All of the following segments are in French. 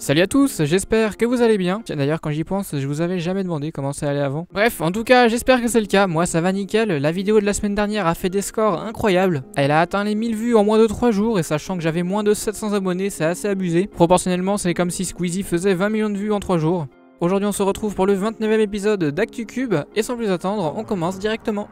Salut à tous, j'espère que vous allez bien. Tiens, d'ailleurs, quand j'y pense, je vous avais jamais demandé comment ça allait avant. Bref, en tout cas, j'espère que c'est le cas. Moi, ça va nickel. La vidéo de la semaine dernière a fait des scores incroyables. Elle a atteint les 1000 vues en moins de 3 jours. Et sachant que j'avais moins de 700 abonnés, c'est assez abusé. Proportionnellement, c'est comme si Squeezie faisait 20 millions de vues en 3 jours. Aujourd'hui, on se retrouve pour le 29e épisode d'ActuCube. Et sans plus attendre, on commence directement.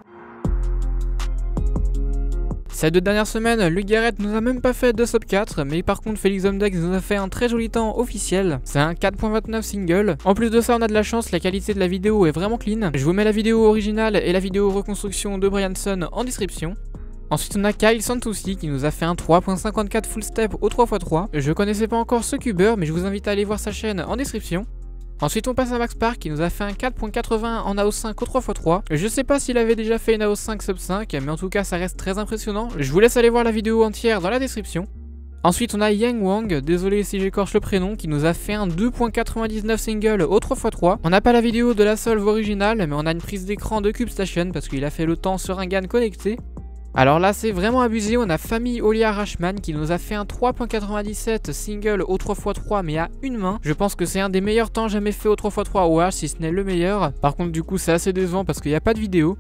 Ces 2 dernières semaines, Luc Garrett nous a même pas fait de sub 4, mais par contre Félix Homdex nous a fait un très joli temps officiel. C'est un 4.29 single. En plus de ça, on a de la chance, la qualité de la vidéo est vraiment clean. Je vous mets la vidéo originale et la vidéo reconstruction de Brianson en description. Ensuite on a Kyle Santoussi qui nous a fait un 3.54 full step au 3x3. Je connaissais pas encore ce cubeur, mais je vous invite à aller voir sa chaîne en description. Ensuite on passe à Max Park qui nous a fait un 4.80 en AO5 au 3x3. Je sais pas s'il avait déjà fait une AO5 sub 5, mais en tout cas ça reste très impressionnant. Je vous laisse aller voir la vidéo entière dans la description. Ensuite on a Yang Wang, désolé si j'écorche le prénom, qui nous a fait un 2.99 single au 3x3. On n'a pas la vidéo de la solve originale, mais on a une prise d'écran de CubeStation parce qu'il a fait le temps sur un GAN connecté. Alors là c'est vraiment abusé, on a Famille Olia Rashman qui nous a fait un 3.97 single au 3x3 mais à une main. Je pense que c'est un des meilleurs temps jamais fait au 3x3 au H, si ce n'est le meilleur. Par contre du coup c'est assez décevant parce qu'il n'y a pas de vidéo.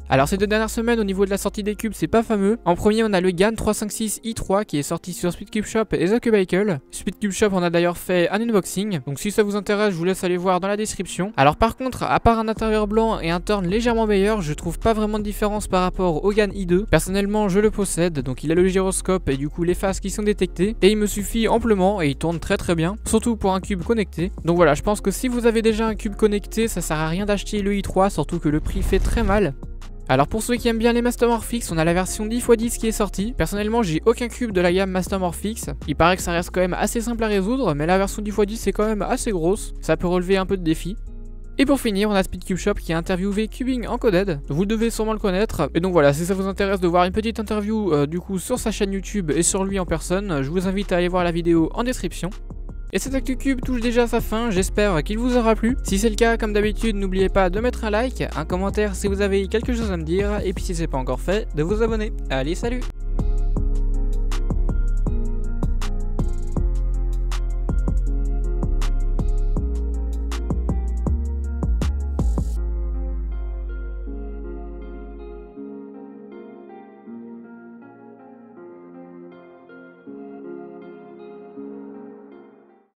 Alors ces 2 dernières semaines au niveau de la sortie des cubes c'est pas fameux. En premier on a le GAN 356 i3 qui est sorti sur Speedcube Shop et The Cubicle. Speedcube Shop on a d'ailleurs fait un unboxing, donc si ça vous intéresse je vous laisse aller voir dans la description. Alors par contre à part un intérieur blanc et un turn légèrement meilleur, je trouve pas vraiment de différence par rapport au GAN i2. Personnellement je le possède, donc il a le gyroscope et du coup les phases qui sont détectées et il me suffit amplement et il tourne très bien, surtout pour un cube connecté. Donc voilà, je pense que si vous avez déjà un cube connecté ça sert à rien d'acheter le i3, surtout que le prix fait très mal. Alors pour ceux qui aiment bien les Mastermorphix, on a la version 10x10 qui est sortie. Personnellement j'ai aucun cube de la gamme Mastermorphix. Il paraît que ça reste quand même assez simple à résoudre, mais la version 10x10 c'est quand même assez grosse. Ça peut relever un peu de défis. Et pour finir on a Speedcube Shop qui a interviewé Cubing Encoded. Vous devez sûrement le connaître. Et donc voilà, si ça vous intéresse de voir une petite interview du coup sur sa chaîne YouTube et sur lui en personne, je vous invite à aller voir la vidéo en description. Et cet ActuCube touche déjà à sa fin, j'espère qu'il vous aura plu. Si c'est le cas, comme d'habitude, n'oubliez pas de mettre un like, un commentaire si vous avez quelque chose à me dire, et puis si c'est pas encore fait, de vous abonner. Allez, salut!